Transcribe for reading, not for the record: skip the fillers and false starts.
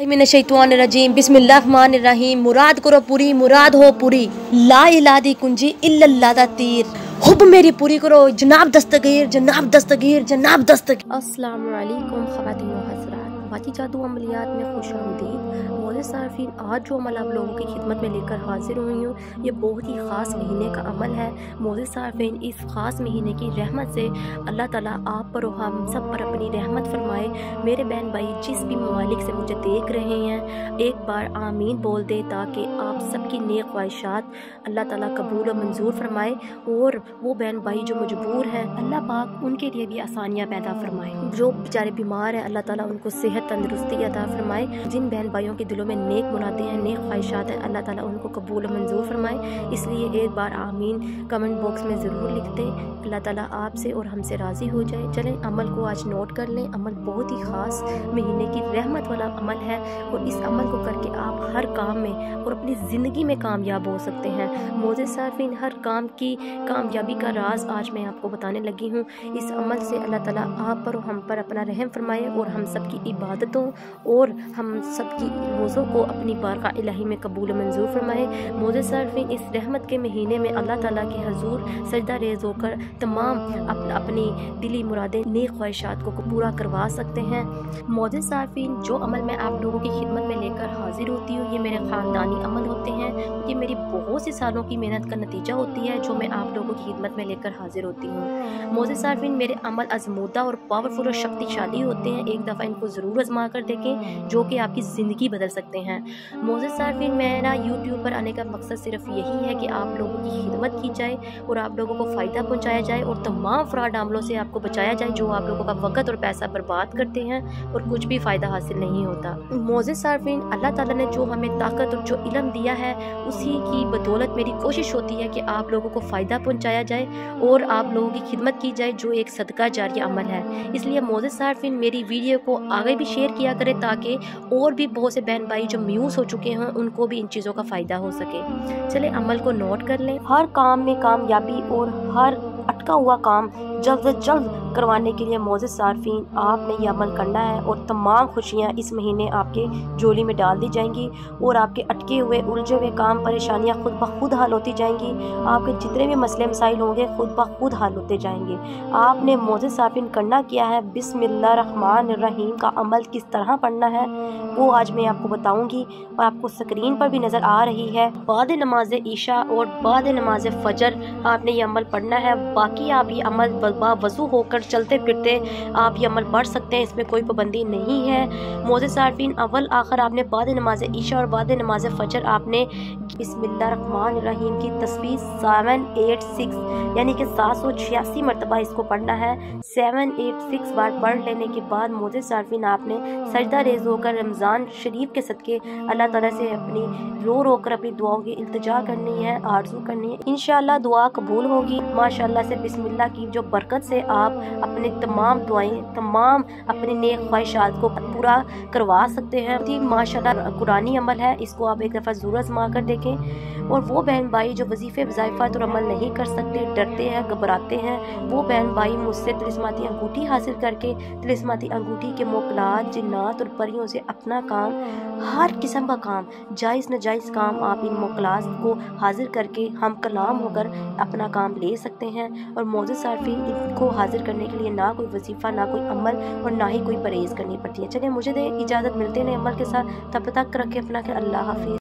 मिनश्शैतानिर्रजीम बिस्मिल्लाहिर्रहमानिर्रहीम। मुराद करो पूरी, मुराद हो पूरी। ला इलाहा दी कुंजी इल्लल्लाह दा तीर। हुब मेरी पूरी करो जनाब दस्तगीर, जनाब दस्तगीर, जनाब दस्तगीर। अस्सलाम वालेकुम ख़वातीन व हज़रात, बाती जादू अमलियात में खुशामदीद। मोअज़्ज़िज़ सारफीन, आज जो अमल आप लोगों की खिदमत में लेकर हाजिर हुई हूँ, ये बहुत ही ख़ास महीने का अमल है। मोअज़्ज़िज़ सारफीन, इस ख़ास महीने की रहमत से अल्लाह ताला आप पर और हम सब पर अपनी रहमत फरमाए। मेरे बहन भाई जिस भी ममालिक से मुझे देख रहे हैं, एक बार आमीन बोल दे ताकि आप सबकी नेक ख्वाहिशात अल्लाह ताला कबूल और मंजूर फरमाए। और वो बहन भाई जो मजबूर हैं, अल्लाह पाक उनके लिए भी आसानियाँ पैदा फरमाए। जो बेचारे बीमार हैं, अल्लाह ताला उनको सेहत तंदुरुस्ती अता फरमाए। जिन बहन भाइयों के दिलों में नेक मुरादें हैं, नेक ख्वाहिशात हैं, अल्लाह ताला उनको कबूल और मंजूर फरमाए। इसलिए एक बार आमीन कमेंट बॉक्स में ज़रूर लिख दें। अल्लाह ताला आपसे और हमसे राज़ी हो जाए। चलें अमल को आज नोट कर लें। अमल बहुत ही ख़ास महीने की रहमत वाला अमल है और इस अमल को करके आप हर काम में और अपनी ज़िंदगी में कामयाब हो सकते हैं। मोअज़्ज़िज़ सारफीन, हर काम की कामयाबी का राज आज मैं आपको बताने लगी हूँ। इस अमल से अल्लाह ताला आप पर और हम पर अपना रहम फरमाए और हम सब की इबादतों और हम सब की रोज़ों को अपनी बारगाह इलाही में कबूल मंजूर फरमाए। मोअज़्ज़िज़ सारफीन, इस रहमत के महीने में अल्लाह ताला के हजूर सजदा रेज़ होकर तमाम अपनी दिली मुरादें, नेक ख्वाहिशात को पूरा करवा सकते हैं। मोअज़्ज़िज़ सारफीन, जो अमल मैं आप लोगों की खिदमत में लेकर हाजिर होती हूँ, ये मेरे ख़ानदानी अमल होते हैं। ये मेरी बहुत सी सालों की मेहनत का नतीजा होती है जो मैं आप लोगों की खिदमत में लेकर हाजिर होती हूँ। मोअज़्ज़िज़ सारफीन, मेरे अमल आज़मूदा और पावरफुल और शक्तिशाली होते हैं। एक दफ़ा इनको ज़रूर आजमा कर देखें, जो कि आपकी ज़िंदगी बदल सकते हैं। मोअज़्ज़िज़ सारफीन, मेरा यूट्यूब पर आने का मकसद सिर्फ यही है कि आप लोगों की खिदमत की जाए और आप लोगों को फ़ायदा पहुँचाया जाए और तमाम फ्रॉड अमलों से आपको बचाया जाए जो आप लोगों का वक़्त और पैसा बर्बाद करते हैं और कुछ भी फ़ायदा हासिल नहीं होता। मोअज़्ज़िज़ सारफीन, अल्लाह ताला ने जो हमें ताकत और जो इल्म दिया है, उसी की बदौलत मेरी कोशिश होती है कि आप लोगों को फ़ायदा पहुँचाया जाए और आप लोगों की खिदमत की जाए, जो एक सदका जारिया अमल है। इसलिए मोअज़्ज़िज़ सारफीन, मेरी वीडियो को आगे भी शेयर किया करें ताकि और भी बहुत से बहन भाई जो म्यूस हो चुके हैं उनको भी इन चीज़ों का फ़ायदा हो सके। चले अमल को नोट कर लें। हर काम में कामयाबी और हर अटका हुआ काम जल्द से जल्द करवाने के लिए मोअज़्ज़िज़ सारफीन, आपने ये अमल करना है और तमाम खुशियाँ इस महीने आपके झोली में डाल दी जाएंगी और आपके अटके हुए उलझे हुए काम परेशानियाँ खुद ब खुद हल होती जाएंगी। आपके जितने भी मसले मसाइल होंगे खुद ब खुद हल होते जाएंगे। आपने मोअज़्ज़िज़ सारफीन करना क्या है, बिस्मिल्लाहिर्रहमानिर्रहीम का अमल किस तरह पढ़ना है वो आज मैं आपको बताऊँगी और आपको स्क्रीन पर भी नज़र आ रही है। बाद नमाज ईशा और बाद नमाज फजर आपने ये अमल पढ़ना है। बाकी आप ये अमल वज़ू होकर चलते फिरते आप ये अमल पढ़ सकते हैं, इसमें कोई पाबंदी नहीं है। मोअज़्ज़िज़ सारफीन, अव्वल आखिर आपने बाद नमाज ईशा और बाद नमाज फजर आपने बिस्मिल्लाहिर्रहमानिर्रहीम की तस्बीह 786 यानी कि 786 मरतबा इसको पढ़ना है। 786 बार पढ़ लेने के बाद मोअज़्ज़िज़ सारफीन, आपने सजदा रेज़ होकर रमज़ान शरीफ के सदके अल्लाह ताला से अपनी रो कर अपनी दुआओं की इल्तिजा करनी है, आरज़ू करनी है। इंशाअल्लाह दुआ कबूल होगी माशाअल्लाह से। बिस्मिल्लाह की जो बरकत से आप अपने तमाम दुआएं, तमाम अपने नेक ख्वाहिशात को पूरा करवा सकते हैं। माशाअल्लाह कुरानी अमल है, इसको आप एक दफ़ा ज़रूर आज़मा कर देखें। और वो बहन भाई जो वजीफ़े वज़ाइफ़ात और अमल नहीं कर सकते, डरते हैं, घबराते हैं, वो बहन भाई मुझसे तिलिस्माती अंगूठी हासिल करके तिलिस्माती अंगूठी के मोकलात, जिन्नात और परियों से अपना काम, हर किस्म का काम, जायज़ नाजायज़ काम, आप इन मोकलात को हाजिर करके हम कलाम होकर अपना काम ले सकते हैं। और मोअज़्ज़िज़ सारफीन, इनको हाजिर करने के लिए ना कोई वजीफ़ा, ना कोई अमल और ना ही कोई परहेज़ करनी पड़ती है। चलिए मुझे दे इजाज़त, मिलते हैं अमल के साथ, तब तक रखें अपना ख्याल। अल्लाह हाफ़िज़।